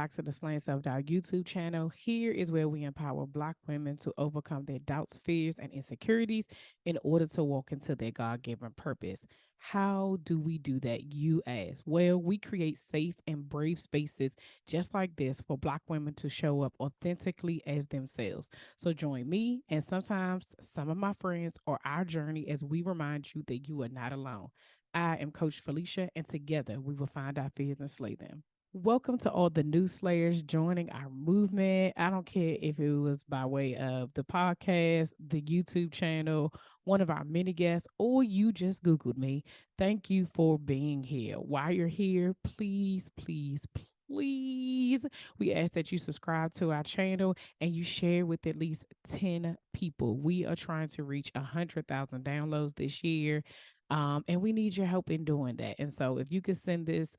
back to the Slaying Self Doubt YouTube channel. Here is where we empower Black women to overcome their doubts, fears, and insecurities in order to walk into their God given purpose. How do we do that, you ask? Well, we create safe and brave spaces just like this for Black women to show up authentically as themselves. So join me and sometimes some of my friends or our journey as we remind you that you are not alone. I am Coach Felicia, and together we will find our fears and slay them. Welcome to all the new slayers joining our movement. I don't care if it was by way of the podcast, the YouTube channel, one of our many guests, or you just Googled me. Thank you for being here. While you're here, please, please, please, we ask that you subscribe to our channel and you share with at least 10 people. We are trying to reach 100,000 downloads this year. And we need your help in doing that. And so if you could send this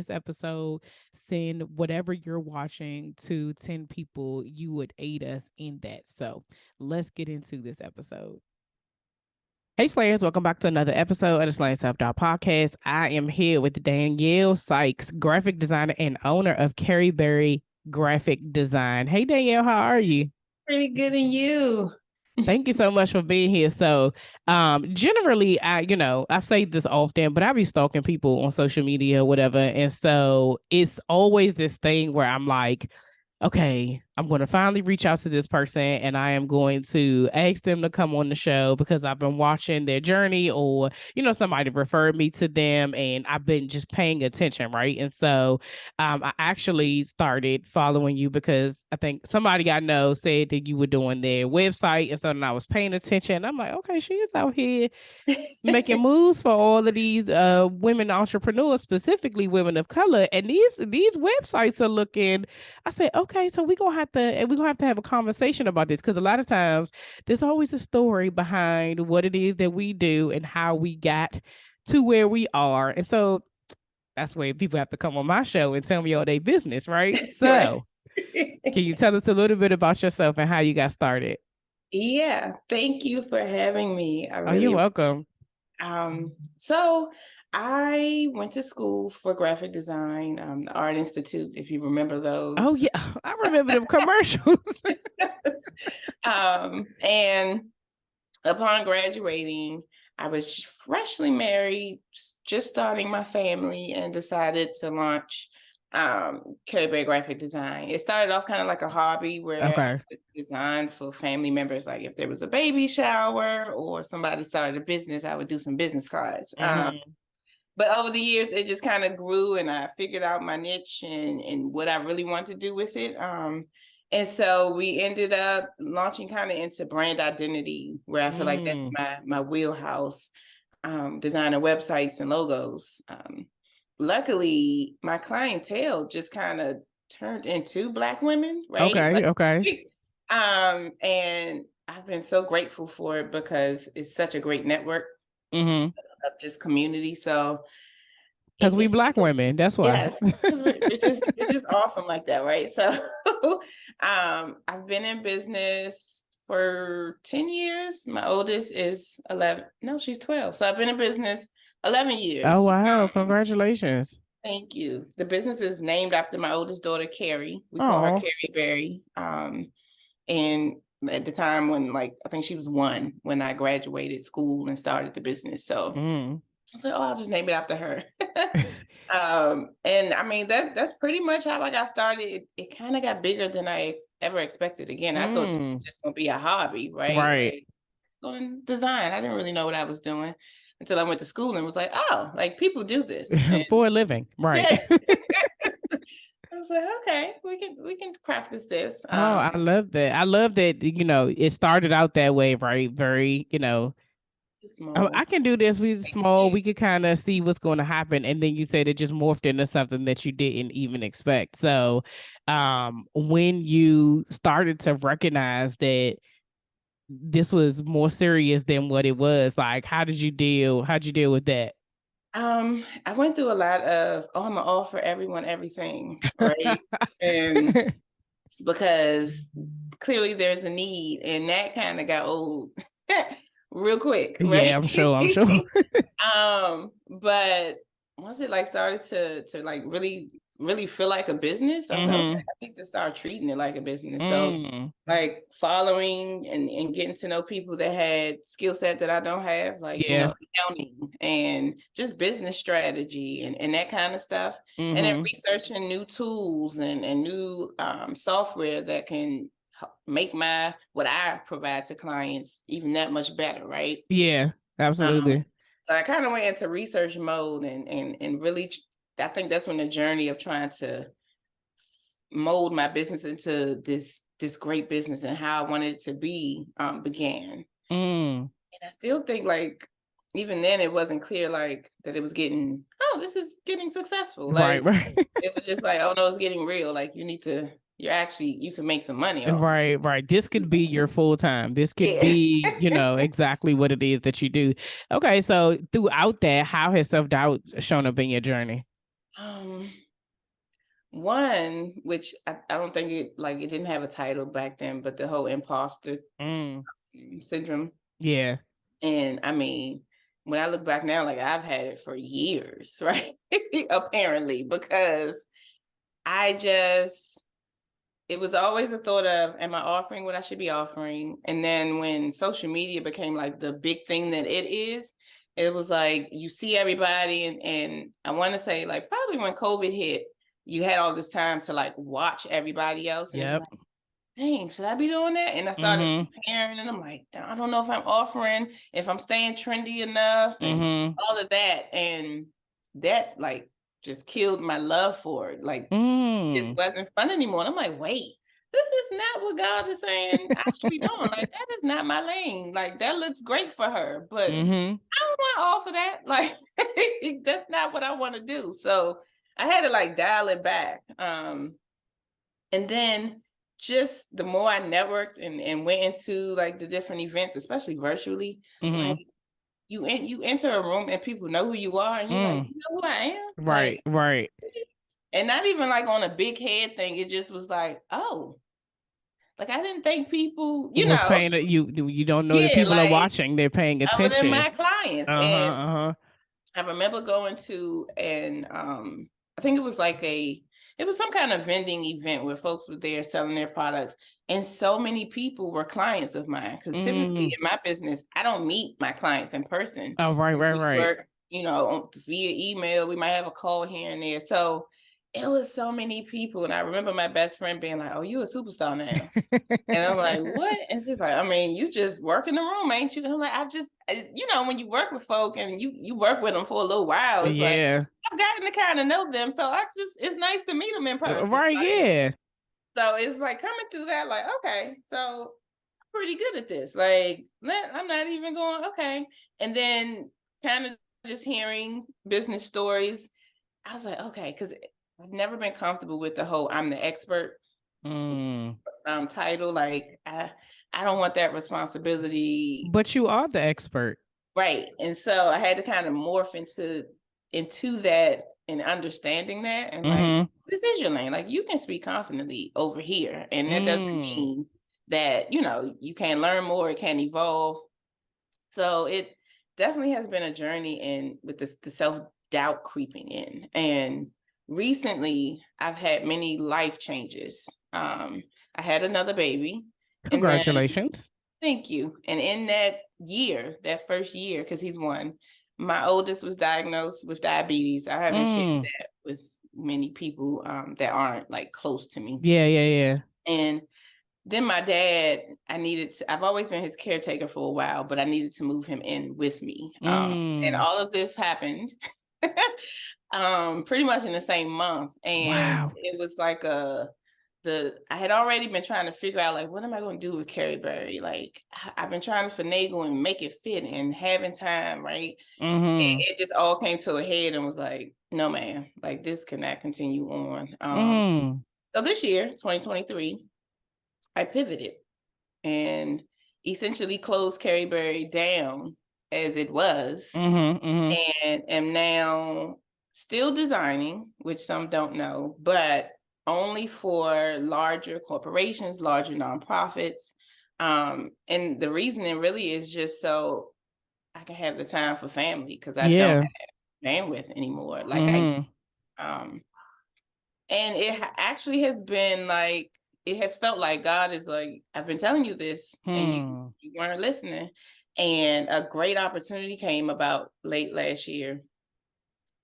episode, send whatever you're watching to 10 people, you would aid us in that. So let's get into this episode. Hey Slayers, welcome back to another episode of the Slaying Self Doubt Podcast. I am here with Danielle Sykes, graphic designer and owner of Caryberry Graphic Design. Hey Danielle, how are you? Pretty good, and you? Thank you so much for being here. So, generally, I say this often, but I be stalking people on social media or whatever. And so it's always this thing where I'm like, okay, I'm going to finally reach out to this person and I am going to ask them to come on the show because I've been watching their journey or, somebody referred me to them and I've been just paying attention. Right. And so I actually started following you because I think somebody I know said that you were doing their website. And so then I was paying attention. I'm like, okay, she is out here making moves for all of these women entrepreneurs, specifically women of color. And these websites are looking. I said, okay, so we're gonna have to have a conversation about this because a lot of times there's always a story behind what it is that we do and how we got to where we are. And so that's where people have to come on my show and tell me all their business, right? So can you tell us a little bit about yourself and how you got started? Yeah, thank you for having me. You're welcome. So I went to school for graphic design, the Art Institute, if you remember those. Oh yeah, I remember them commercials. And upon graduating, I was freshly married, just starting my family, and decided to launch Caryberry Graphic Design. It started off kind of like a hobby where I could design for family members. Like if there was a baby shower or somebody started a business, I would do some business cards. But over the years, it just kind of grew and I figured out my niche and what I really want to do with it. And so we ended up launching kind of into brand identity, where I feel like that's my wheelhouse, designing websites and logos. Luckily, my clientele just kind of turned into Black women, right? Okay. And I've been so grateful for it because it's such a great network of just community. So because we Black women, that's why. Yes, we're just awesome like that, right? So I've been in business for 10 years. My oldest is 11. No, she's 12. So I've been in business 11 years. Oh, wow. Congratulations. Thank you. The business is named after my oldest daughter, Cary. We call her Caryberry. And at the time when I think she was 1 when I graduated school and started the business. So I said, I'll just name it after her. And I mean, that's pretty much how I got started. It kind of got bigger than I ever expected. Again, I thought this was just going to be a hobby, right? Right. Going to design. I didn't really know what I was doing until I went to school and was like, oh, like people do this for a living. Right. Yeah. I was like, okay, we can practice this. I love that. I love that, it started out that way, right? Very, small. I can do this. We're small. We could kind of see what's going to happen. And then you said it just morphed into something that you didn't even expect. So when you started to recognize that this was more serious than what it was, like, how'd you deal with that? I went through a lot of, I'm gonna offer everyone everything, right? And because clearly there's a need, and that kind of got old real quick, right? Yeah, I'm sure. But once it started to really really feel like a business. I was like, okay, Mm-hmm. I need to start treating it like a business. So Mm. like following and getting to know people that had skill set that I don't have, like, Yeah. accounting and just business strategy and that kind of stuff. And then Mm-hmm. researching new tools and new software that can make what I provide to clients even that much better, right? Yeah, Um, absolutely. so I kind of went into research mode and really, I think that's when the journey of trying to mold my business into this great business and how I wanted it to be began. Mm. And I still think like even then it wasn't clear like that it was getting, oh, this is getting successful. Right, Like right. it was just like, oh no, it's getting real. Like you can make some money off of Right, right. This could be your full time. This could it. be, exactly what it is that you do. Okay, so throughout that, how has self doubt shown up in your journey? Yeah. One, which I don't think it didn't have a title back then, but the whole imposter Mm. syndrome. Yeah. And I mean, when I look back now, like I've had it for years, right? Apparently, because I just, it was always a thought of, am I offering what I should be offering? And then when social media became like the big thing that it is, it was like you see everybody, and I want to say like probably when COVID hit, you had all this time to like watch everybody else, and it was Yep. like, dang, should I be doing that? And I started Mm-hmm. comparing, and I'm like, I don't know if I'm offering, if I'm staying trendy enough, and Mm-hmm. all of that. And that like just killed my love for it. Like, it Mm. wasn't fun anymore. And I'm like, wait, this is not what God is saying I should be doing. Like, that is not my lane. Like, that looks great for her, but Mm-hmm. I don't want to offer that. Like, that's not what I want to do. So I had to like dial it back. And then just the more I networked and went into like the different events, especially virtually, like Mm-hmm. you enter a room and people know who you are, and you're like, Mm. you know who I am? Right, Like, right. and not even like on a big head thing. It just was like, oh, like I didn't think people, Was paying it, you don't know that yeah, people are like watching, they're paying other than attention. my clients. Uh-huh, And uh-huh. I remember going to and I think it was like it was some kind of vending event where folks were there selling their products, and so many people were clients of mine because typically Mm. in my business I don't meet my clients in person. Oh, right, right, We right. work, via email. We might have a call here and there. So it was so many people, and I remember my best friend being like, "Oh, you a superstar now." And I'm like, what? And she's like, I mean, you just work in the room, ain't you? And I'm like, when you work with folk and you work with them for a little while, it's like Yeah. I've gotten to kind of know them. So it's nice to meet them in person. Right, Like, yeah. so it's like coming through that, like, okay, so I'm pretty good at this. Like, I'm not even going, okay. And then kind of just hearing business stories, I was like, okay, because I've never been comfortable with the whole I'm the expert Mm. title. Like I don't want that responsibility. But you are the expert. Right. And so I had to kind of morph into that and understanding that, and like, Mhm. this is your lane. Like, you can speak confidently over here. And that doesn't Mm. mean that, you can't learn more, it can evolve. So it definitely has been a journey in with the self-doubt creeping in. And recently I've had many life changes. I had another baby, and then, Congratulations. thank you. And in that first year, because he's one, my oldest was diagnosed with diabetes. I haven't shared Mm. that with many people that aren't like close to me. Yeah, yeah, yeah. And then my dad, I've always been his caretaker for a while, but I needed to move him in with me. And Mm. all of this happened pretty much in the same month. And Wow. it was like I had already been trying to figure out like, what am I going to do with Caryberry? Like, I've been trying to finagle and make it fit and having time, right? Mhm. It just all came to a head and was like, no, man, like this cannot continue on. Mm. So this year, 2023, I pivoted and essentially closed Caryberry down as it was, Mhm, mhm. and am now still designing, which some don't know, but only for larger corporations, larger nonprofits. And the reasoning really is just so I can have the time for family because I don't Yeah. have bandwidth anymore like I Mhm. um And actually has been like, it has felt like God is like, I've been telling you this and Hmm. you weren't listening. And a great opportunity came about late last year.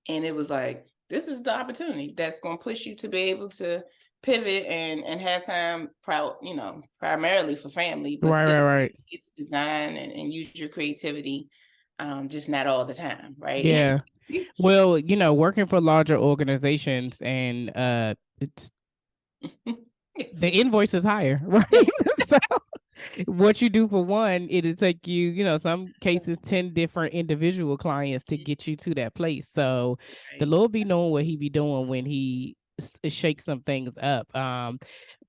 And it was like, this is the opportunity that's going to push you to be able to pivot and have time, primarily for family, but Right, still right, right. get to design and use your creativity, just not all the time, right? Yeah. Well, working for larger organizations and it's the Yes. invoice is higher, right? So what you do for one, it'll take you, some cases 10 different individual clients to get you to that place. So the Right. Lord be knowing what he be doing when he shakes some things up.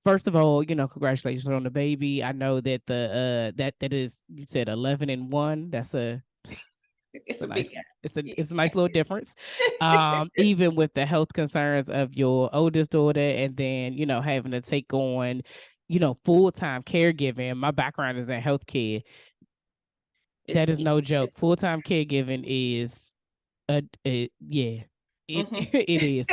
First of all, congratulations on the baby. I know that that is, you said 11 and 1. That's It's a a big nice, guy. it's a nice little difference. Even with the health concerns of your oldest daughter, and then having to take on full-time caregiving. My background is in healthcare. It's That is no joke. Full-time caregiving is yeah, it mhm. it is.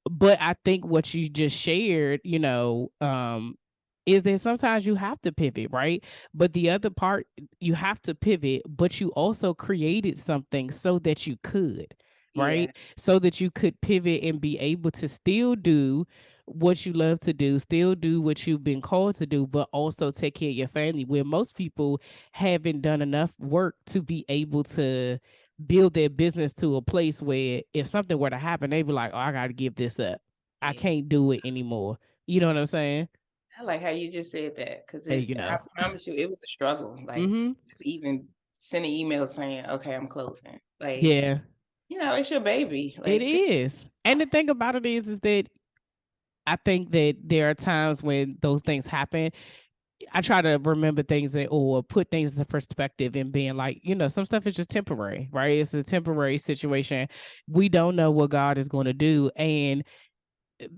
But I think what you just shared, is that sometimes you have to pivot, right? But the other part, you have to pivot, but you also created something so that you could, Yeah, right? So that you could pivot and be able to still do what you love to do, still do what you've been called to do, but also take care of your family. Where most people haven't done enough work to be able to build their business to a place where if something were to happen, they'd be like, "Oh, I got to give this up. I yeah. can't do it anymore." You know what I'm saying? I like how you just said that because Hey, I promise you, it was a struggle. Like to Mm-hmm. just even send an email saying, "Okay, I'm closing." Like, Yeah, it's your baby. it Like this. is. And the thing about it is that I think that there are times when those things happen. I try to remember things or put things into perspective and being like, some stuff is just temporary, right? It's a temporary situation. We don't know what God is going to do. And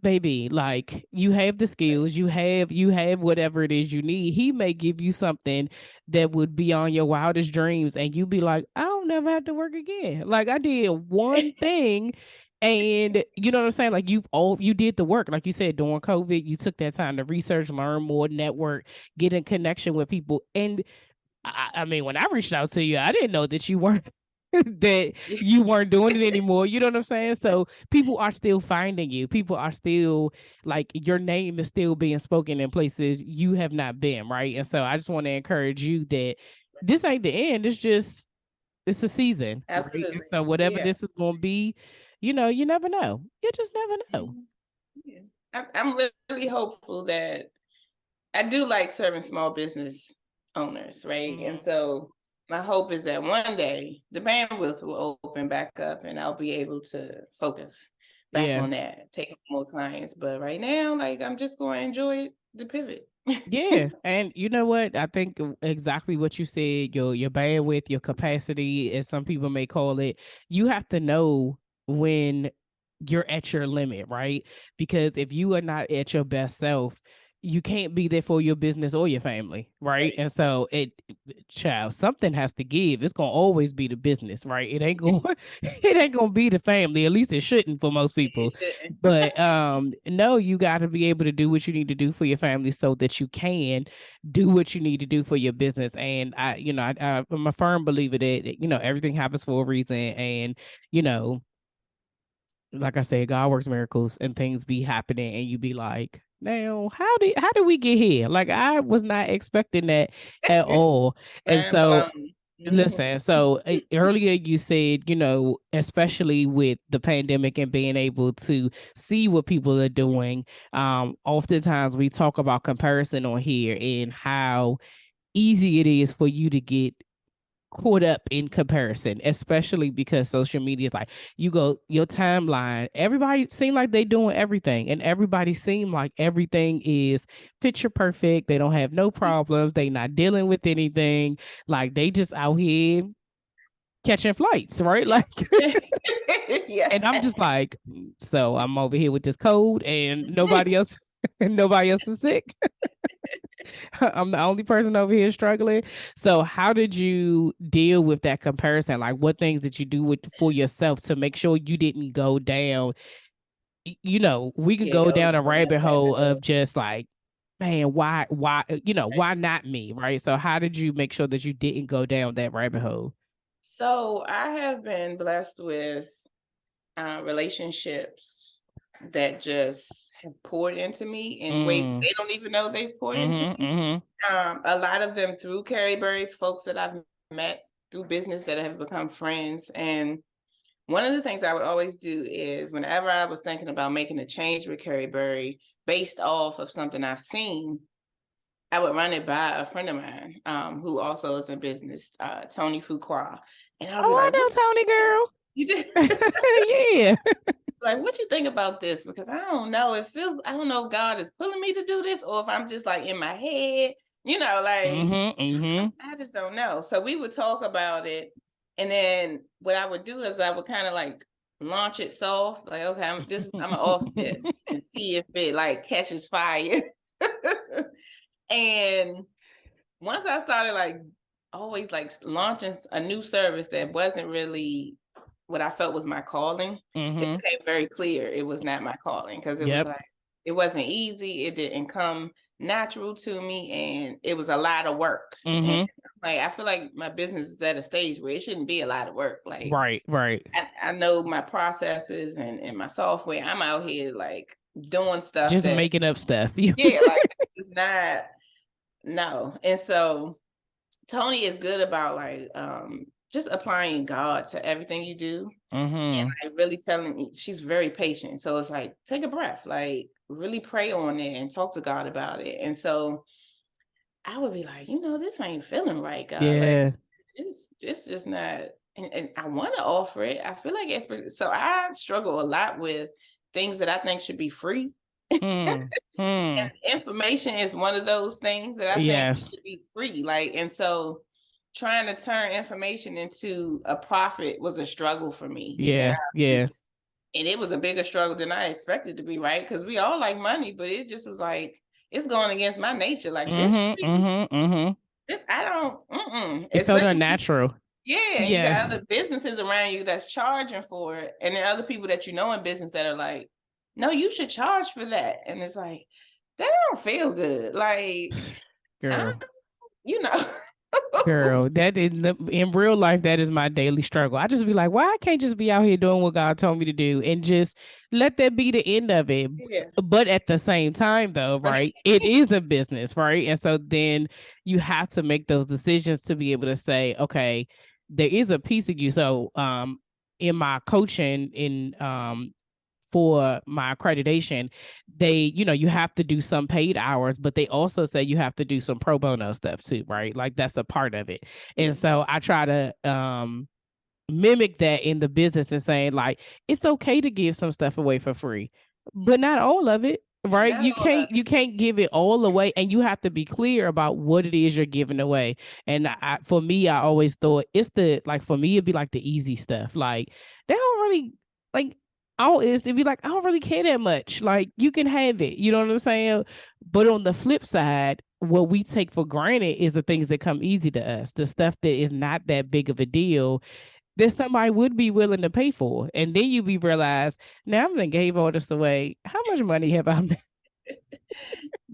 baby, like you have the skills, you have whatever it is you need. He may give you something that would be on your wildest dreams, and you be like, I don't never have to work again. Like I did one thing, and you know what I'm saying? Like you did the work. Like you said, during COVID, you took that time to research, learn more, network, get in connection with people. And I mean, when I reached out to you, I didn't know that you weren't that you weren't doing it anymore. You know what I'm saying? So people are still finding you. People are still like your name is still being spoken in places you have not been, right? And so I just want to encourage you that this ain't the end. It's a season, right? And Absolutely. so whatever Yeah. this is going to be, you never know. You just never know. Mhm. Yeah. I'm really hopeful that I do like serving small business owners, right? And Mhm. so my hope is that one day the bandwidth will open back up and I'll be able to focus back Yeah. on that, take on more clients. But right now, like I'm just going to enjoy the pivot. Yeah, and you know what? I think exactly what you said. Your bandwidth, your capacity, as some people may call it. You have to know when you're at your limit, right? Because if you are not at your best self, you can't be there for your business or your family, right? Right. And so child, something has to give. It's gonna always be the business, right? It ain't going, it ain't gonna be the family. At least it shouldn't for most It people. shouldn't. But no, you got to be able to do what you need to do for your family so that you can do what you need to do for your business. And I'm a firm believer that everything happens for a reason. And you know, like I said, God works miracles and things be happening, and you be like, now how did we get here? Like I was not expecting that at all. And Mind so blown. Mhm. listen, so earlier you said, especially with the pandemic and being able to see what people are doing, oftentimes we talk about comparison on here and how easy it is for you to get caught up in comparison, especially because social media is like you go your timeline, everybody seem like they doing everything and everybody seem like everything is picture perfect. They don't have no problems. They not dealing with anything. Like they just out here catching flights, right? Like, Yeah. and I'm just like, so I'm over here with this cold and nobody else, and nobody else is sick. I'm the only person over here struggling. So how did you deal with that comparison? Like what things did you do for yourself to make sure you didn't go down we could Yeah, go go down a down that rabbit hole rabbit of hole. just like, man, why, Right. why not me, right? So how did you make sure that you didn't go down that rabbit hole? So I have been blessed with relationships that just have poured into me in ways Mm. they don't even know they've poured into Mhm. me. Mhm. A lot of them through Caryberry, folks that I've met through business that have become friends. And one of the things I would always do is whenever I was thinking about making a change with Caryberry based off of something I've seen, I would run it by a friend of mine who also is in business, Tony Fuqua. And I'll be Oh, like, what I you did? know, Tony girl. Yeah. Like, what you think about this? Because I don't know. I don't know if God is pulling me to do this or if I'm just like in my head, like Mhm. Mhm. I just don't know. So we would talk about it. And then what I would do is I would kind of like launch it soft, like, okay, I'm gonna off this and see if it like catches fire. And once I started like always like launching a new service that wasn't really what I felt was my calling, it Mhm. became very clear it was not my calling because it was Yep. like it wasn't easy, it didn't come natural to me, and it was a lot of work. And Mhm. like I feel like my business is at a stage where it shouldn't be a lot of work. Like Right. Right. I know my processes and my software. I'm out here like doing stuff Just that making up stuff. You. yeah, like this is not no. And so Tony is good about like just applying God to everything you do and Mhm. like really telling me she's very patient. So it's like take a breath, like really pray on it and talk to God about it. And so I would be like, this ain't feeling right, God. Like Yeah. it's just not and I want to offer it. I feel like so I struggle a lot with things that I think should be free. Hmm. Hmm. And information is one of those things that I think Yes. should be free. Like, and so trying to turn information into a profit was a struggle for me. And Yeah. Yeah. it was a bigger struggle than I expected to be, right? Because we all like money, but it just was like, it's going against my nature. Like this Mhm. free, Mhm. Mhm. I don't, It felt especially unnatural. yeah, you got Yes. other businesses around you that's charging for it. And then other people that you know in business that are like, no, you should charge for that. And it's like, that don't feel good. Like, I, Girl. you know. Girl, that in real life, that is my daily struggle. I just be like, why I can't just be out here doing what God told me to do and just let that be the end of it. Yeah. But at the same time, though, right, it is a business, right? And so then you have to make those decisions to be able to say, okay, there is a piece of you. So, in my coaching for my accreditation, you have to do some paid hours, but they also say you have to do some pro bono stuff too, right? Like that's a part of it. Yeah. And so I try to mimic that in the business and saying like it's okay to give some stuff away for free, but not all of it. Right, Not all of you can't give it all away, and you have to be clear about what it is you're giving away. And for me, I always thought it's the like for me it'd be like the easy stuff. Like they don't really like all is to be like I don't really care that much. Like you can have it, you know what I'm saying? But on the flip side, what we take for granted is the things that come easy to us, the stuff that is not that big of a deal that somebody would be willing to pay for. And then you be realize, now I'm gonna gave all this away. How much money have I made?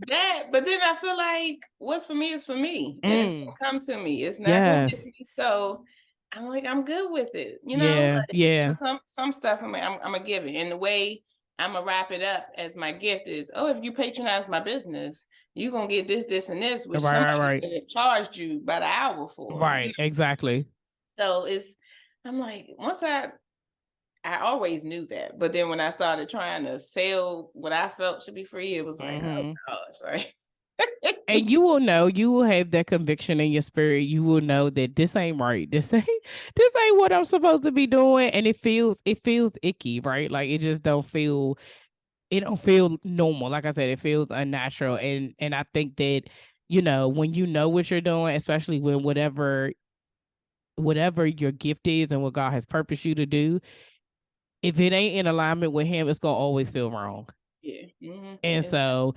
that. But then I feel like what's for me is for me and it's Mm, gonna come to me. It's not gonna yes. hit me. So I'm like, I'm good with it, Yeah. like Yeah. 'cause some stuff I'm gonna give it. And the way I'm gonna wrap it up as my gift is, oh, if you patronize my business, you're gonna get this, this, and this, Right. which Right. somebody Right. could have charged you by the hour for. Right. Exactly. So I'm like, once I always knew that. But then when I started trying to sell what I felt should be free, it was like, oh Hmm. gosh, And you will know, you will have that conviction in your spirit. You will know that this ain't right. This ain't what I'm supposed to be doing. And it feels icky, right? Like it don't feel normal. Like I said, it feels unnatural. And I think that, when you know what you're doing, especially when whatever your gift is and what God has purposed you to do, if it ain't in alignment with him, it's gonna always feel wrong. yeah. Hmm. And so,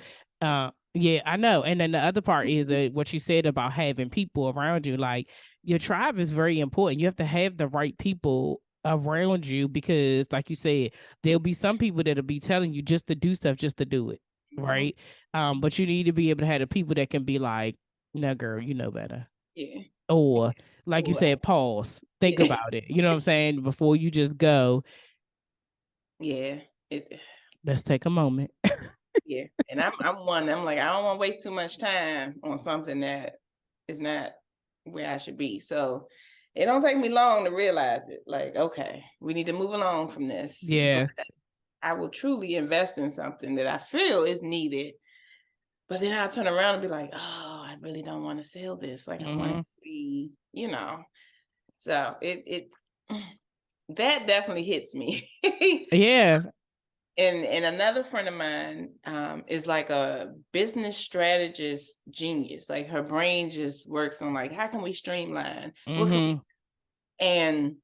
yeah, I know. And then the other part is that what you said about having people around you, like your tribe is very important. You have to have the right people around you, because like you said, there'll be some people that'll be telling you just to do stuff just to do it, Mhm. right? But you need to be able to have the people that can be like, no girl, you know better. Yeah. Or like you Ooh, said, pause, think yeah. about it, you know what I'm saying, before you just go. Yeah. It, Let's take a moment. yeah. And I'm one. I'm like, I don't want to waste too much time on something that is not where I should be. So it don't take me long to realize it. Like, okay, we need to move along from this. But Yeah. I will truly invest in something that I feel is needed. But then I'll turn around and be like, oh, I really don't want to sell this. Like I want it Hmm. to be, So it that definitely hits me. Yeah. And another friend of mine is like a business strategist genius. Like her brain just works on like, how can we streamline? What can we Hmm. and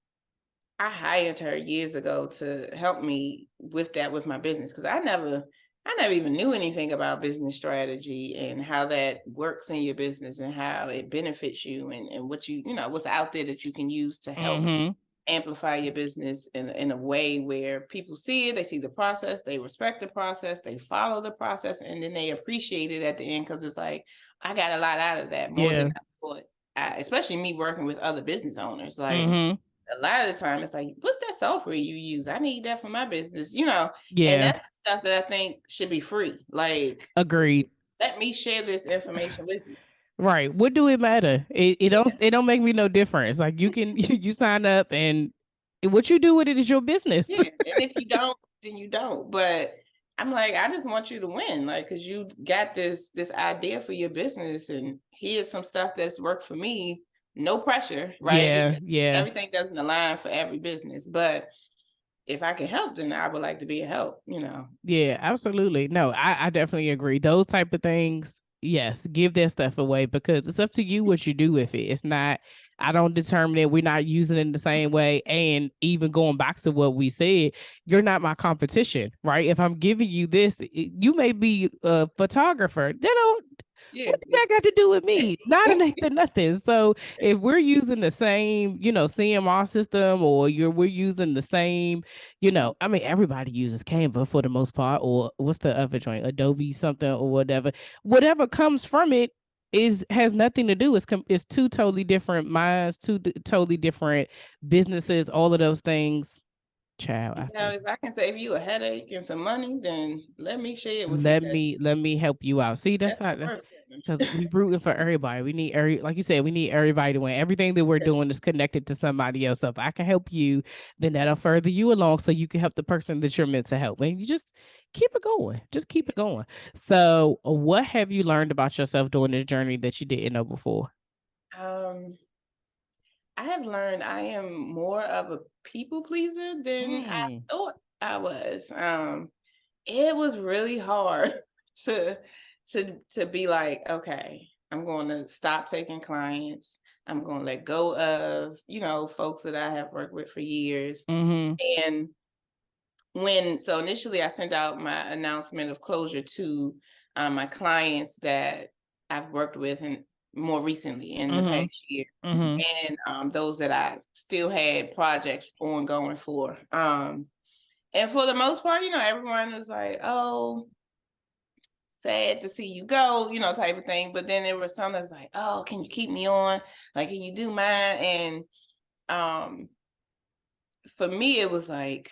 I hired her years ago to help me with that with my business because I never even knew anything about business strategy and how that works in your business and how it benefits you and what what's out there that you can use to help Hmm. amplify your business in a way where people see it, they see the process, they respect the process, they follow the process, and then they appreciate it at the end because it's like, I got a lot out of that more than Yeah. I thought. Especially me working with other business owners. Like Hmm. a lot of the time it's like, what's that software you use? I need that for my business, and Yeah. that's the stuff that I think should be free. Like, Agreed. let me share this information with you. Right. What do it matter? Yeah. It don't make me no difference. Like you can you sign up, and what you do with it is your business. Yeah, and if you don't, then you don't. But I'm like, I just want you to win, like, because you got this idea for your business, and here's some stuff that's worked for me. No pressure, right? Yeah, Because yeah. everything doesn't align for every business. But if I can help, then I would like to be a help. Yeah, absolutely. No, I definitely agree. Those type of things, yes, give that stuff away, because it's up to you what you do with it. It's not, I don't determine it. We're not using it in the same way. And even going back to what we said, you're not my competition, right? If I'm giving you this, you may be a photographer. They don't, Yeah, what do that got to do with me? Not a nothing, nothing. So if we're using the same, CMR system, or we're using the same, I mean, everybody uses Canva for the most part, or what's the other joint, Adobe something or whatever. Whatever comes from it has nothing to do. It's two totally different minds, totally different businesses. All of those things, child. I feel. if I can save you a headache and some money, then let me share it with you. let Because me let me help you out. See, that's that's how the that's first thing. because we rooting for everybody. We need like you said, we need everybody to win. Everything that we're doing is connected to somebody else. So if I can help you, then that'll further you along, so you can help the person that you're meant to help. And you just keep it going. Just keep it going. So what have you learned about yourself during this journey that you didn't know before? Um, I have learned I am more of a people pleaser than I Hmm. thought I was. It was really hard to to be like, okay, I'm going to stop taking clients. I'm going to let go of, folks that I have worked with for years. Mm-hmm. And so initially I sent out my announcement of closure to my clients that I've worked with and more recently in the Mm-hmm. past year, Mm-hmm. and those that I still had projects ongoing for. And for the most part, everyone was like, "Oh, sad to see you go," type of thing. But then there was some that was like, "Oh, can you keep me on? Like, can you do mine?" And um, for me, it was like,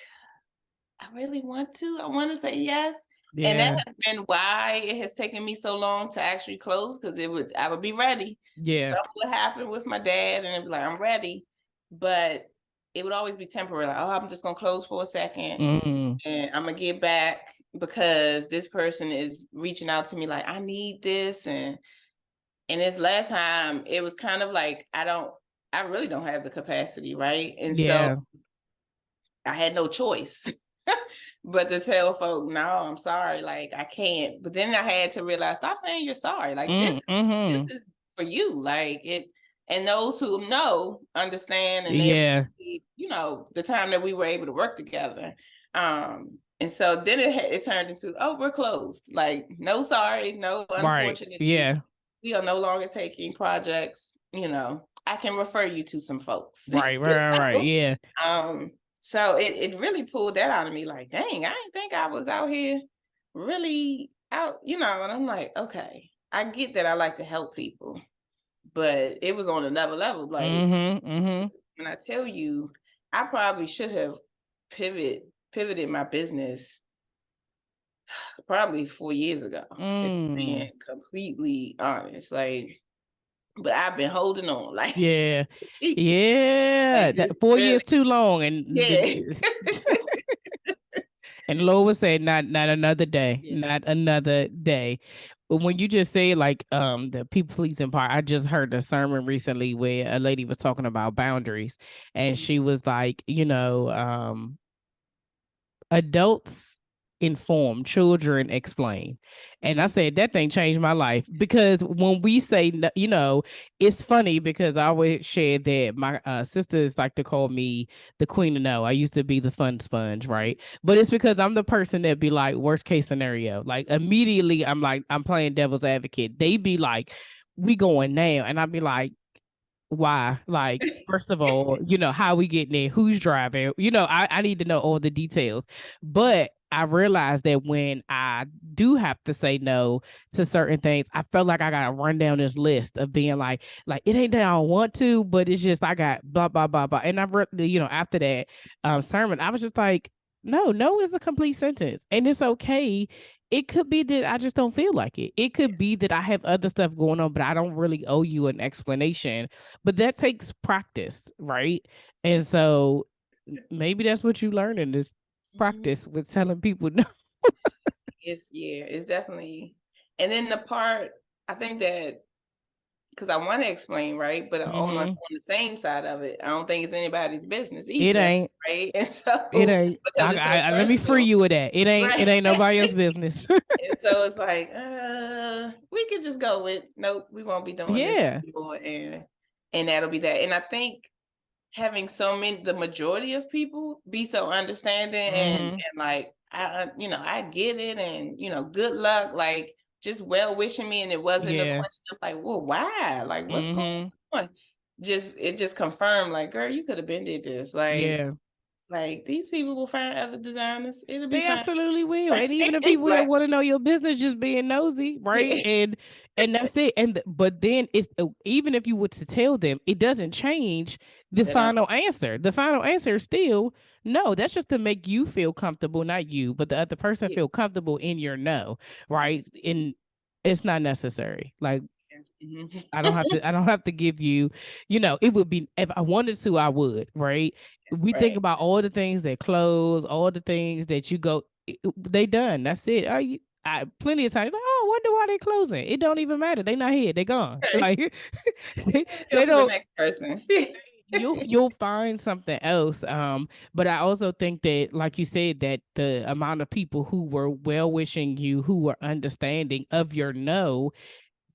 I really want to. I want to say yes. And that Yeah. has been why it has taken me so long to actually close, because I would be ready. Yeah. Something would happen with my dad and it'd be like, I'm ready. But it would always be temporary. Like, oh, I'm just gonna close for a second Mm-hmm. and I'm gonna get back because this person is reaching out to me like, I need this. And this last time it was kind of like, I really don't have the capacity, right? And so Yeah. I had no choice but to tell folk, no, I'm sorry, like I can't. But then I had to realize, stop saying you're sorry. Like this Mm-hmm. is for you. Like it, and those who know understand and they Yeah. appreciate, the time that we were able to work together. And so then it turned into, oh, we're closed. Like, no sorry, no Right. unfortunately. Yeah. We are no longer taking projects. I can refer you to some folks. Right. Yeah. So it really pulled that out of me, like, dang, I didn't think I was out here really out, and I'm like, okay, I get that I like to help people, but it was on another level. Like, Mm-hmm. when I tell you, I probably should have pivoted my business probably 4 years ago, if I'm Mm. being completely honest. Like, but I've been holding on, like, Yeah. like Yeah. this That 4 years really, too long. And yeah. and the Lord would say, not another day. Yeah. Not another day. But when you just say like the people pleasing part, I just heard a sermon recently where a lady was talking about boundaries, and she was like, adults inform, children explain. And I Mhm. said that thing changed my life, because when we say, it's funny because I always share that my sisters like to call me the queen of no. I used to be the fun sponge, right? But it's because I'm the person that be like, worst case scenario. Like immediately I'm like, I'm playing devil's advocate. They be like, we going now. And I'd be like, why? Like, first of all, how we getting there, who's driving, I need to know all the details. But I realized that when I do have to say no to certain things, I felt like I gotta run down this list of being like it ain't that I don't want to, but it's just I got blah blah blah blah. And I've after that sermon, I was just like, no is a complete sentence, and it's okay. It could be that I just don't feel like it. It could be that I have other stuff going on, but I don't really owe you an explanation. But that takes practice, right? And so maybe that's what you learn in this Mhm. practice with telling people no. It's definitely, and then the part I think that, because I want to explain, right? But on Mm-hmm. the same side of it, I don't think it's anybody's business It either, ain't. right? And It so, ain't. because it's so Let me free personal, you of that. It ain't. It right? ain't nobody else's business. And so it's like, we could just go with, nope, we won't be doing this Yeah. anymore, and that'll be that. And I think having the majority of people be so understanding, and Mm-hmm. like, I get it, and good luck, like, just well wishing me, and it wasn't a Yeah. question of like, well, why, like, what's going Mm-hmm. on? It just confirmed, like, girl, you could have been did this, Yeah. like these people will find other designers, it'll be They fine. absolutely will. And even the people that Like, want to know your business just being nosy, right? yeah, And that's it. But then it's even if you were to tell them, it doesn't change the you know, final answer. The final answer is still no. That's just to make you feel comfortable, not you, but the other person yeah, feel comfortable in your no, right? And it's not necessary. Like mhm. I don't have to give you, it would be if I wanted to, I would, right? We think Right, about all the things that close, all the things that you go, they done. That's it. Plenty of times, like, oh, wonder why they closing. It don't even matter. They not here. They gone. right. Like Go they to the don't. next person. You'll find something else. But I also think that, like you said, that the amount of people who were well wishing you, who were understanding of your no,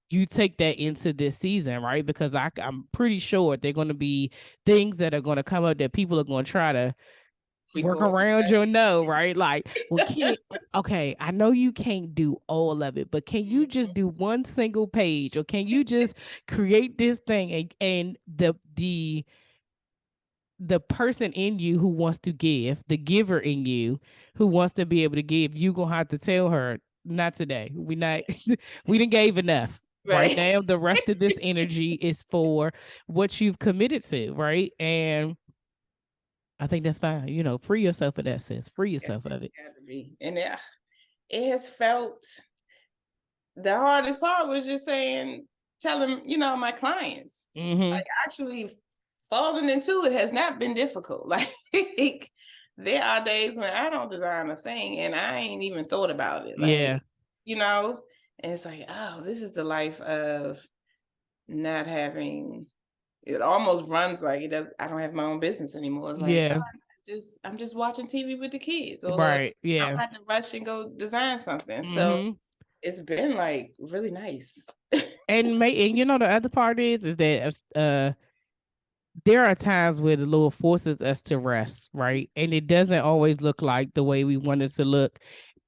you take that into this season, right? Because I'm pretty sure they're going to be things that are going to come up that people are going to try to work Frequent. around your no, right? Like, well, can't okay, I know you can't do all of it, but can you just do one single page, or can you just create this thing, and the person in you who wants to give, the giver in you who wants to be able to give, you gonna have to tell her, not today. We not we didn't gave enough. Right Right. now, the rest of this energy is for what you've committed to, right? And I think that's fine. Free yourself of that, sis. Free Yeah, yourself of it. it's gotta be. And it has felt, the hardest part was just telling, my clients. Mm-hmm. Like, actually falling into it has not been difficult. Like, there are days when I don't design a thing and I ain't even thought about it. Yeah. Like, you know, and it's like, oh, this is the life of not having, it almost runs like it does. I don't have my own business anymore. It's like, Yeah. I'm just watching TV with the kids, or Right. I Yeah. don't have to rush and go design something. So Mm-hmm. it's been like really nice. And the other part is that there are times where the Lord forces us to rest, right? And it doesn't always look like the way we want it to look.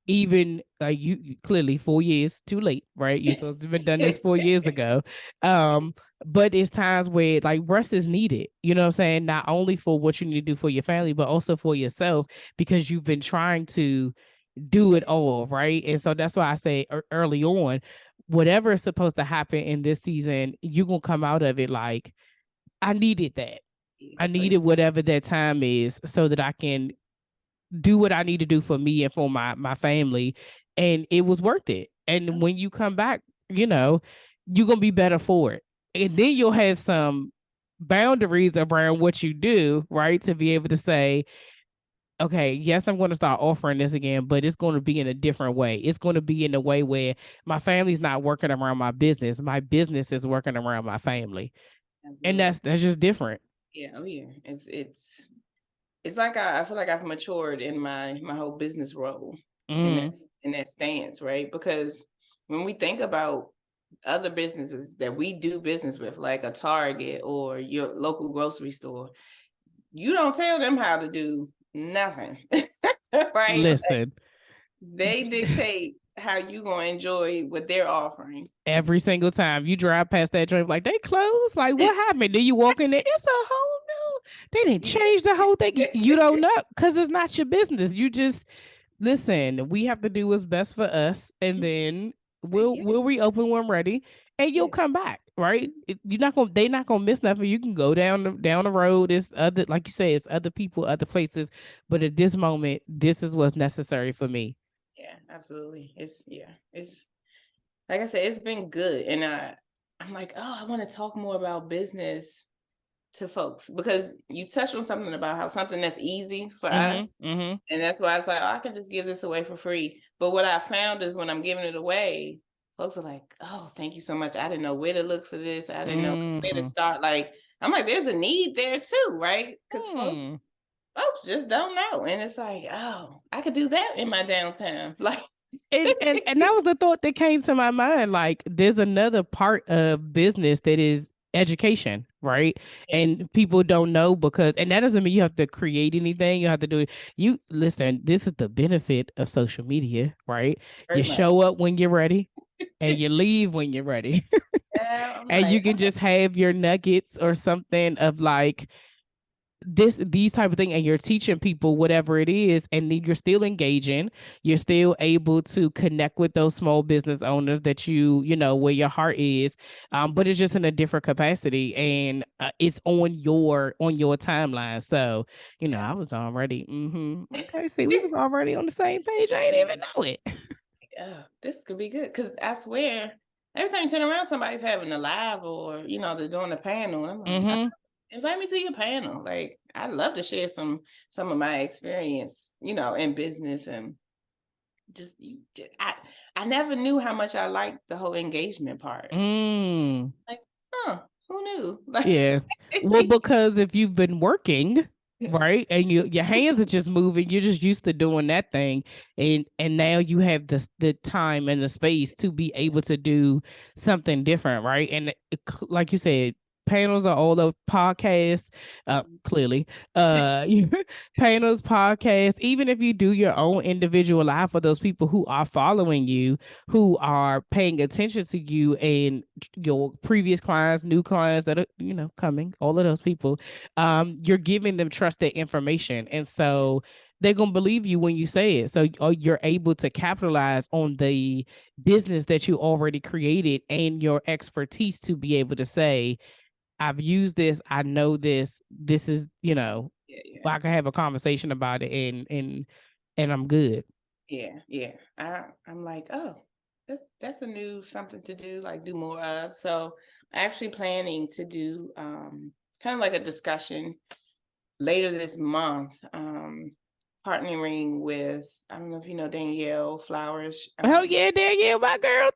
even you clearly 4 years too late, right? You're supposed to have been done this 4 years ago. Um, but it's times where like rest is needed, you know what I'm saying? Not only for what you need to do for your family, but also for yourself because you've been trying to do Yeah, it all, right? And so that's why I say early on, whatever is supposed to happen in this season, you're gonna come out of it like, I needed that. yeah. I Oh, needed whatever that time is so that I can do what I need to do for me and for my family. And it was worth it. And when you come back, you know, you're gonna be better for it. And then you'll have some boundaries around what you do, right? To be able to say, okay, yes, I'm going to start offering this again, but it's going to be in a different way. It's going to be in a way where my family's not working around my business. My business is working around my family. And absolutely. that's just different. Yeah. Oh, yeah. It's like I feel like I've matured in my whole business role Mm, in that stance, right? Because when we think about other businesses that we do business with, like a Target or your local grocery store, you don't tell them how to do nothing, right? Like listen, they dictate how you gonna enjoy what they're offering. every single time you drive past that joint, like they closed. Like what happened? Then you walk in there, it's a whole new. They didn't Yeah. change the whole thing. You don't know because it's not your business. You just listen. We have to do what's best for us, and then Yeah, we'll reopen when ready, and you'll yeah, come back. Right? You're not gonna. They're not gonna miss nothing. You can go down the road. It's other, like you say, it's other people, other places. But at this moment, this is what's necessary for me. yeah, absolutely. It's like I said, it's been good, and I'm like, oh, I want to talk more about business to folks because you touched on something about how something that's easy for Mm-hmm. us, Mm-hmm. and that's why I was like, oh, I can just give this away for free. But what I found is when I'm giving it away, folks are like, oh, thank you so much. I didn't know where to look for this. I didn't know where to Mm-hmm. start. Like, I'm like, there's a need there too, right? Because Hmm. folks just don't know, and it's like, oh, I could do that in my downtime, like. And that was the thought that came to my mind. Like, there's another part of business that is education, right? Yeah, And people don't know because, and that doesn't mean you have to create anything. You have to do it. You listen. This is the benefit of social media, right? You very much. show up when you're ready, and you leave when you're ready, Yeah, I'm and you like, can just have your nuggets or something of like these type of thing, and you're teaching people whatever it is, and then you're still engaging, you're still able to connect with those small business owners that you know where your heart is, but it's just in a different capacity, and it's on your timeline. So I was already okay, see, we was already on the same page. I ain't even know it. oh, this could be good. Cause I swear, every time you turn around, somebody's having a live or, they're doing a panel. And I'm like, oh, Mm-hmm. invite me to your panel. Like, I'd love to share some of my experience, in business and just I never knew how much I liked the whole engagement part. Mm. Like, huh, who knew? Like Yeah. Well, because if you've been working, right, and your hands are just moving, you're just used to doing that thing, and now you have the time and the space to be able to do something different, right? And like you said, panels are all over podcasts, clearly. Panels, podcasts, even if you do your own individual live for those people who are following you, who are paying attention to you and your previous clients, new clients that are, coming, all of those people, you're giving them trusted information. And so they're going to believe you when you say it. So you're able to capitalize on the business that you already created and your expertise to be able to say, I've used this, I know this is, yeah, yeah. I can have a conversation about it and I'm good. Yeah, yeah. I'm like, oh, that's a new something to do, like do more of. So actually planning to do kind of like a discussion later this month, partnering with I don't know if you know Danielle Flowers. Oh yeah, Danielle, my girl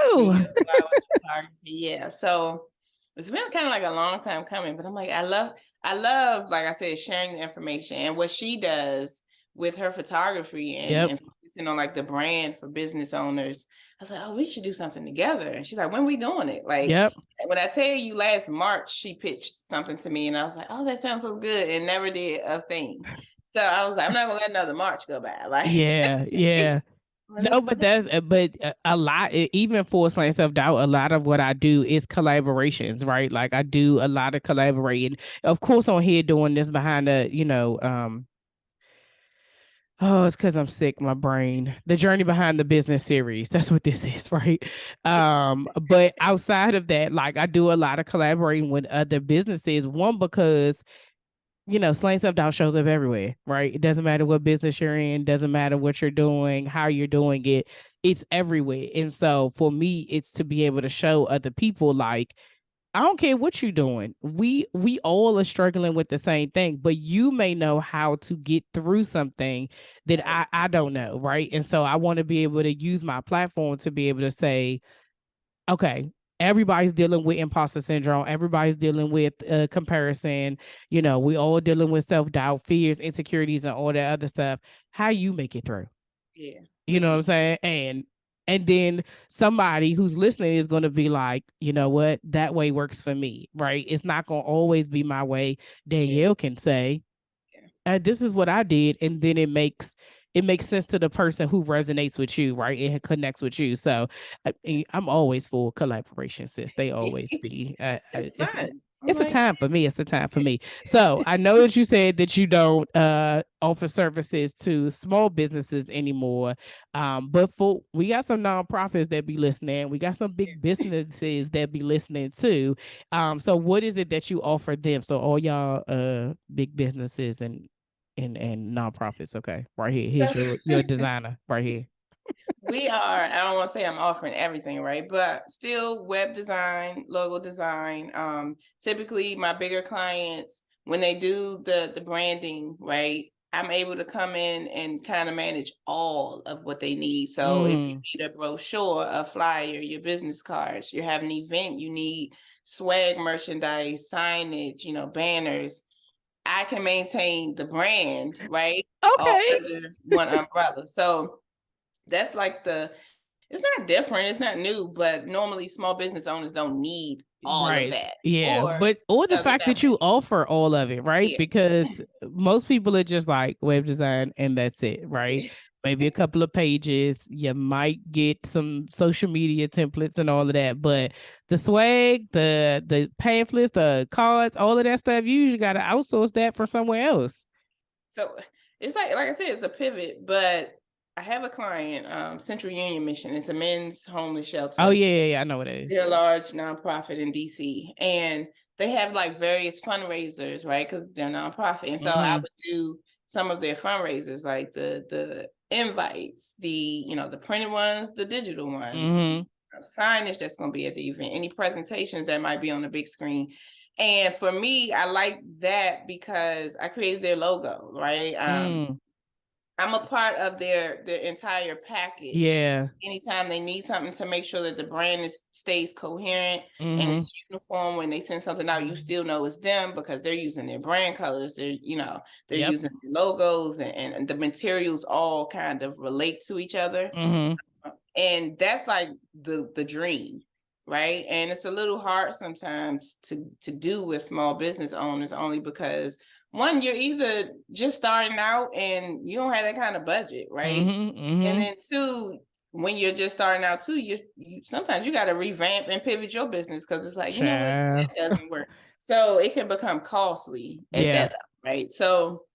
Danielle too. Flowers photography. Yeah. So it's been kind of like a long time coming, but I'm like, I love, like I said, sharing the information and what she does with her photography and, Yep. and focusing on like the brand for business owners. I was like, oh, we should do something together. And she's like, when we doing it? Like Yep. when I tell you last March, she pitched something to me and I was like, oh, that sounds so good. And never did a thing. So I was like, I'm not gonna let another March go by. Like Yeah. Yeah. No, but that's a lot. Even for Slang Self Doubt, a lot of what I do is collaborations, right? Like I do a lot of collaborating. Of course, on here doing this behind the, oh, it's because I'm sick. My brain. The journey behind the business series. That's what this is, right? But outside of that, like I do a lot of collaborating with other businesses. One because Slang Self Doubt shows up everywhere, right? It doesn't matter what business you're in, doesn't matter what you're doing, how you're doing it, it's everywhere. And so for me, it's to be able to show other people, like, I don't care what you're doing. We all are struggling with the same thing, but you may know how to get through something that Right. I don't know, right? And so I want to be able to use my platform to be able to say, okay, everybody's dealing with imposter syndrome. Everybody's dealing with comparison. We all dealing with self doubt, fears, insecurities, and all that other stuff. How you make it through? Yeah. You know what I'm saying? And then somebody who's listening is going to be like, you know what? That way works for me, right? It's not going to always be my way. Yeah. Danielle can say, Yeah. this is what I did, and then it makes sense to the person who resonates with you, right? It connects with you. So I'm always for collaboration, sis. They always be. It's It's fun. I'm it's a like, time for me. It's a time for me. So I know that you said that you don't offer services to small businesses anymore. But we got some nonprofits that be listening. We got some big businesses that be listening too. So what is it that you offer them? So all y'all big businesses and nonprofits. Okay, right here. Here's your designer right here. we are, I don't want to say I'm offering everything, right? But still web design, logo design. Typically my bigger clients, when they do the branding, right? I'm able to come in and kind of manage all of what they need. So if you Mm, need a brochure, a flyer, your business cards, you have an event, you need swag merchandise, signage, banners. I can maintain the brand, right? All okay. under one umbrella. So that's like it's not different, it's not new, but normally small business owners don't need all of Right. that. Yeah. Or Or the no, they're fact not that you ready. offer all of it, right? Yeah. Because most people are just like web design and that's it, right? Yeah. Maybe a couple of pages. You might get some social media templates and all of that. But the swag, the pamphlets, the cards, all of that stuff, you usually gotta outsource that for somewhere else. So it's like I said, it's a pivot, but I have a client, Central Union Mission. It's a men's homeless Oh shelter. yeah, yeah, yeah. I know what it is. They're a large nonprofit in DC, and they have like various fundraisers, right? Because they're nonprofit, and so I Mm-hmm. would do some of their fundraisers, like the invites, the printed ones, the digital ones, the Mm-hmm. signage that's going to be at the event, any presentations that might be on the big screen. And for me, I like that because I created their logo, right? Mm. I'm a part of their entire package. Yeah. Anytime they need something to make sure that the brand stays coherent and Mm-hmm. it's uniform, when they send something out, you still know it's them because they're using their brand colors. They're Yep. using logos, and the materials all kind of relate to each other. Mm-hmm. And that's like the dream, right? And it's a little hard sometimes to do with small business owners, only because one, you're either just starting out and you don't have that kind of budget, right? Mm-hmm. And Mm-hmm. then two, when you're just starting out too, you sometimes you got to revamp and pivot your business because it's like, what, Child. that doesn't work. So it can become costly at Yeah. that level, right? So,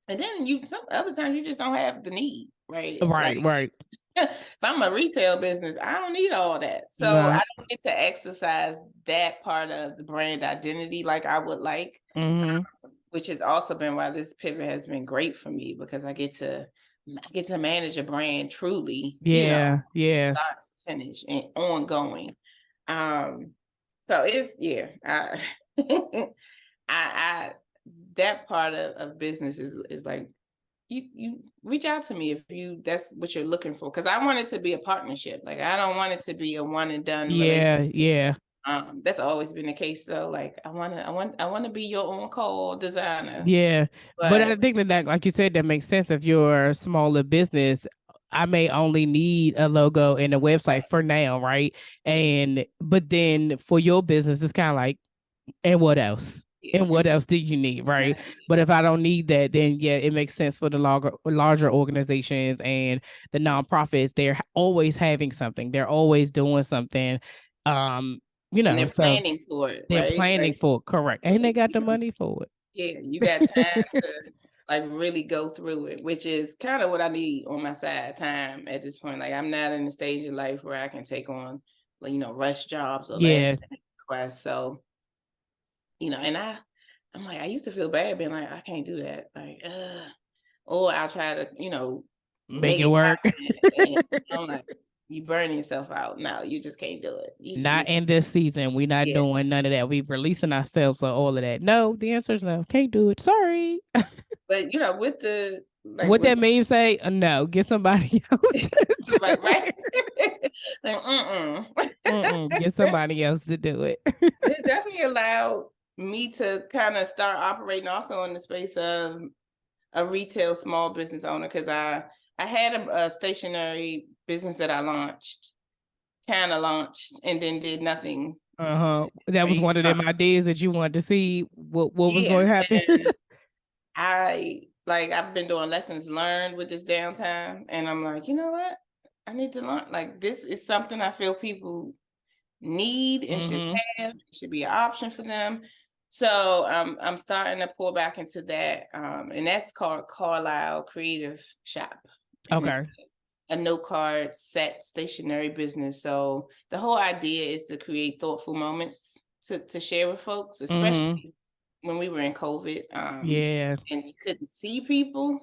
and then some other times you just don't have the need, right? Right, Like right. if I'm a retail business, I don't need all that. So I No. don't get to exercise that part of the brand identity like I would like, Mhm. which has also been why this pivot has been great for me because I get to manage a brand truly, Yeah, yeah. start to finish and ongoing. Um, so it's I, I that part of business is like you reach out to me if you that's what you're looking for, because I want it to be a partnership. Like I don't want it to be a one and done Yeah, relationship. yeah. That's always been the case though. Like I want to be your on call designer, Yeah. But I but think that like you said, that makes sense. If you're a smaller business, I may only need a logo and a website right, for now, right? But then for your business, it's kind of like, and what else? Yeah. And what else do you need, right? Right. But if I don't need that, then yeah, it makes sense for the larger organizations and the nonprofits. They're always having something. They're always doing something. Um, And they're so planning for it, they're right? planning Like, for it, correct, so and they they, got the money for yeah, you got time it. to like really go through it, which is kind of what I need on my side time at this point. Like, I'm not in the stage of life where I can take on, like, rush jobs or last Yeah, minute requests. So, and I'm like, I used to feel bad being like, I can't do that. Like, or I'll try to, make make it it work. happen. And I'm like, you burn yourself out. No, you just can't do it. You Not in this season. We're not yeah. doing none of that. We releasing ourselves or all of that. No, the answer is no. Can't do it. Sorry. But with the like What with that meme say? No, get somebody else to do right, right. it. Like, Get somebody else to do it. But it's definitely allowed me to kind of start operating also in the space of a retail small business owner, because I had a stationary business that I kind of launched, and then did nothing. That was Right. one of them ideas that you wanted to see what was Yeah, going to happen. and I've been doing lessons learned with this downtime, and I'm like, you know what? I need to learn. Like, this is something I feel people need and should hmm have, should be an option for them. So I'm starting to pull back into that, and that's called Carlisle Creative Shop, and it's Okay. a note card set stationery business. So the whole idea is to create thoughtful moments to share with folks, hmm especially when we were in COVID, Yeah. and you couldn't see people,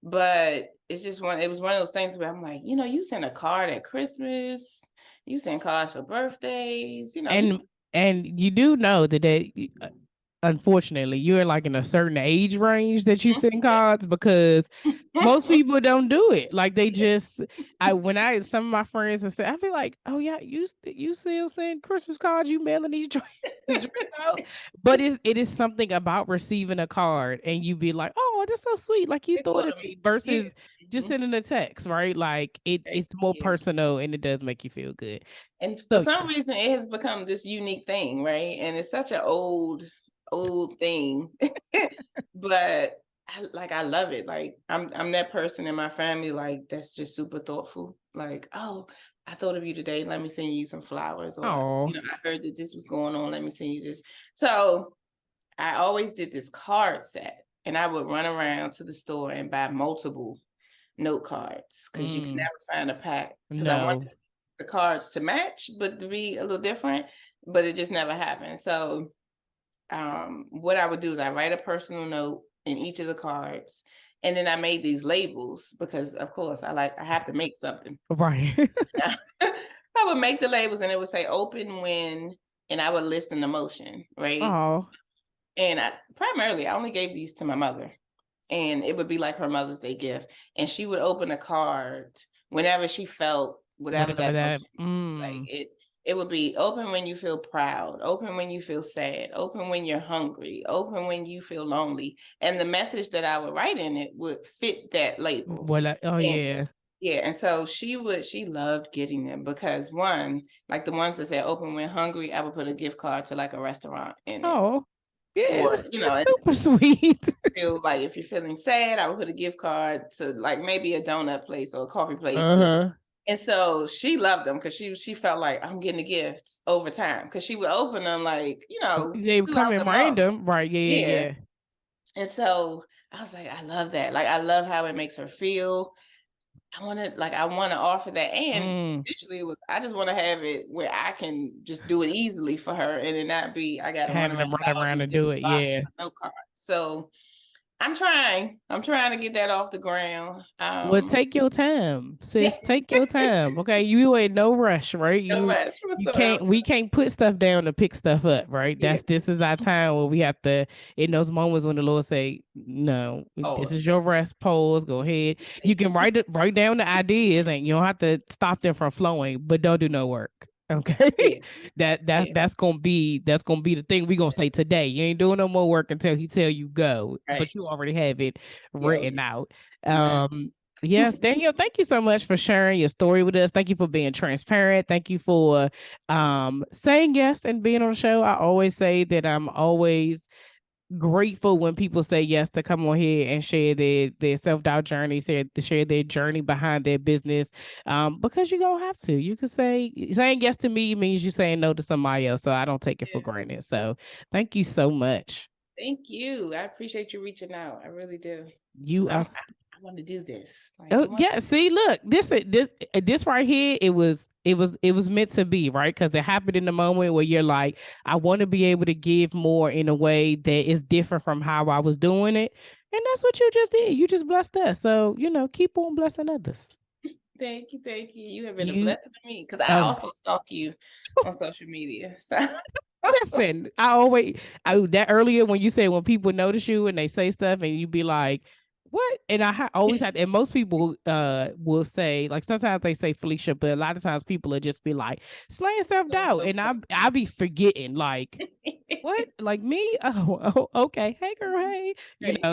but it was one of those things where I'm like, you send a card at Christmas, you send cards for birthdays, And people. and you do know that unfortunately you're like in a certain age range that you send cards because most people don't do it. Like they just, when I some of my friends and stuff, I feel like, oh yeah, you still send Christmas cards, you mailing these joints out. But it is something about receiving a card and you be like, oh, that's so sweet, like you They thought thought of of me me. Yeah. versus just Mhm. sending a text, right? Like it's more Yeah. personal and it does make you feel good. And for So some yeah. reason, it has become this unique thing, right? And it's such an old thing, but I love it. Like, I'm that person in my family, like, that's just super thoughtful. Like, oh, I thought of you today. Let me send you some flowers, or Oh. I heard that this was going on. Let me send you this. So I always did this card set, and I would run around to the store and buy multiple note cards, because you can Mm, never find a pack, because I wanted no. the cards to match, but to be a little different, but it just never happened. So, what I would do is I write a personal note in each of the cards, and then I made these labels because, of course, I have to make something. Right. I would make the labels, and it would say open when, and I would list an emotion, right? Oh. And I only gave these to my mother, and it would be like her Mother's Day gift. And she would open a card whenever she felt whatever Whatever that that. emotion was. Like, it would be open when you feel proud, open when you feel sad, open when you're hungry, open when you feel lonely. And the message that I would write in it would fit that label. Oh And yeah. yeah, and so she loved getting them, because one, like the ones that said open when hungry, I would put a gift card to like a restaurant in it. Oh. Yeah, Or, that's super sweet. feel like if you're feeling sad, I would put a gift card to like maybe a donut place or a coffee place to. Uh-huh. And so she loved them, because she felt like I'm getting a gift over time, because she would open them like, They come throughout the in month. random. Right. Yeah, Yeah. yeah, And so I was like, I love that. Like, I love how it makes her feel. I want to offer that. yeah. And initially it was, I just want to have it where I can just do it easily for her, and it not be, I got to run Having around them and buy run all around these and do different it. boxes Yeah. of note cards. So I'm trying to get that off the ground. Well, take your time, Yeah, sis. Take your time. Okay. You ain't no rush, right? no You rush you can't whatsoever. we can't put stuff down to pick stuff up, right? Yeah. This is our time where we have to, in those moments when the Lord say, no, this Oh, is your rest, pause, go ahead. You take can it. write down the ideas and you don't have to stop them from flowing, but don't do no work. Okay. Yeah, that that yeah, that's gonna be the thing we gonna say today. You ain't doing no more work until he tell you go, right. but you already have it Yeah, written out. right. Um Yes, Danielle, thank you so much for sharing your story with us. Thank you for being transparent. Thank you for saying yes and being on the show. I always say that I'm always grateful when people say yes to come on here and share their self-doubt journey, share their journey behind their business. Because you don't have to. You can say saying yes to me means you saying no to somebody else. So I don't take it for Yeah. granted. So thank you so much. Thank you. I appreciate you reaching out. I really do. Because You are I want to do this. Like Oh I want yeah, see, look, this right here, it was meant to be, right? Because it happened in the moment where you're like, I want to be able to give more in a way that is different from how I was doing it, and that's what you just did. You just blessed us, so keep on blessing others. thank you, thank you. You have been a You blessing to me because I oh also stalk you on social media. So listen, that earlier when you say when people notice you and they say stuff and you be like, what? And always had, and most people will say, like, sometimes they say Felicia, but a lot of times people will just be like slaying self so doubt, and so I be forgetting, like, what? Like me? Oh, okay. Hey, girl. Hey. great.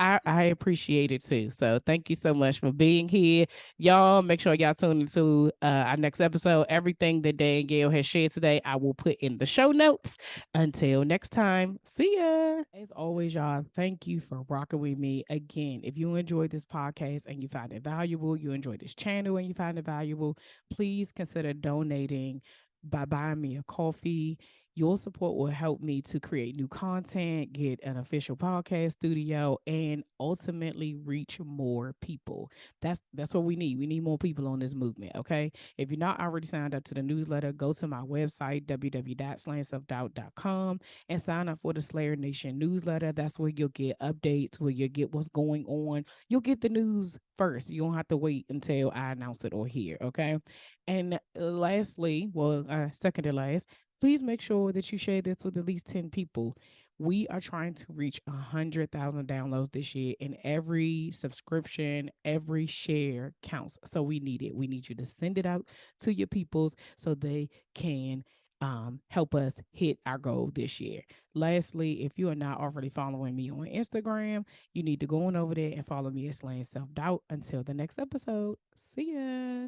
I appreciate it too. So thank you so much for being here, y'all. Make sure y'all tune into our next episode. Everything that Danielle has shared today, I will put in the show notes. Until next time, see ya. As always, y'all, thank you for rocking with me again. If you enjoyed this podcast and you find it valuable, you enjoy this channel and you find it valuable, please consider donating by buying me a coffee. Your support will help me to create new content, get an official podcast studio, and ultimately reach more people. That's what we need. We need more people on this movement. Okay. If you're not already signed up to the newsletter, go to my website, www.slayingselfdoubt.com, and sign up for the Slayer Nation newsletter. That's where you'll get updates, where you'll get what's going on. You'll get the news first. You don't have to wait until I announce it or hear. Okay. And lastly, well, second to last, please make sure that you share this with at least 10 people. We are trying to reach 100,000 downloads this year, and every subscription, every share counts. So we need it. We need you to send it out to your peoples so they can help us hit our goal this year. Lastly, if you are not already following me on Instagram, you need to go on over there and follow me at Slaying Self Doubt. Until the next episode, see ya.